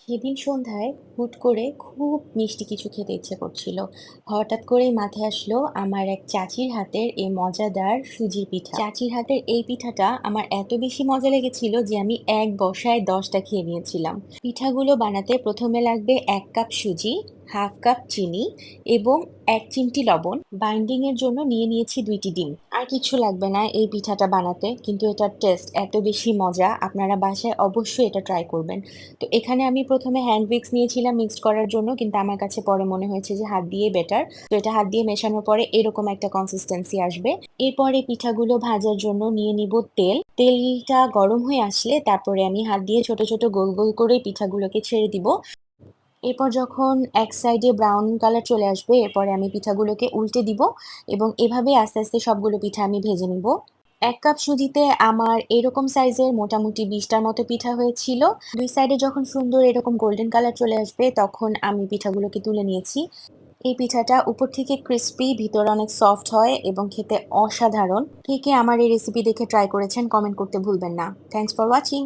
সেদিন সন্ধ্যায় হুট করে খুব মিষ্টি কিছু খেতে ইচ্ছে করছিল। হঠাৎ করেই মাথায় আসলো আমার এক চাচির হাতের এই মজাদার সুজির পিঠা। চাচির হাতের এই পিঠাটা আমার এত বেশি মজা লেগেছিল যে আমি এক বসায় 10টা খেয়ে নিয়েছিলাম। পিঠাগুলো বানাতে প্রথমে লাগবে 1 কাপ সুজি, হাফ কাপ চিনি এবং 1 চিমটি লবণ। বাইন্ডিং এর জন্য নিয়ে নিয়েছি 2টি ডিম। আর কিছু লাগবে না এই পিঠাটা বানাতে, কিন্তু এটার টেস্ট এত বেশি মজা, আপনারা বাসায় অবশ্যই এটা ট্রাই করবেন। তো এখানে আমি প্রথমে হ্যান্ড উইক্স নিয়েছিলাম মিক্সড করার জন্য, কিন্তু আমার কাছে পরে মনে হয়েছে যে হাত দিয়ে বেটার। তো এটা হাত দিয়ে মেশানোর পরে এরকম একটা কনসিস্টেন্সি আসবে। এরপরে পিঠাগুলো ভাজার জন্য নিয়ে নিব তেল। তেলটা গরম হয়ে আসলে তারপরে আমি হাত দিয়ে ছোট ছোট গোল গোল করে পিঠাগুলোকে ছেড়ে দিব। এরপর যখন এক সাইডে ব্রাউন কালার চলে আসবে, এরপরে আমি পিঠাগুলোকে উল্টে দিব এবং এভাবে আস্তে আস্তে সবগুলো পিঠা আমি ভেজে নিব। 1 কাপ সুজিতে আমার এরকম সাইজের মোটামুটি 20টার মতো পিঠা হয়েছিল। 2 সাইডে যখন সুন্দর এরকম গোল্ডেন কালার চলে আসবে, তখন আমি পিঠাগুলোকে তুলে নিয়েছি। এই পিঠাটা উপর থেকে ক্রিসপি, ভিতরে অনেক সফট হয় এবং খেতে অসাধারণ। কে কে আমার এই রেসিপি দেখে ট্রাই করেছেন কমেন্ট করতে ভুলবেন না। Thanks for watching.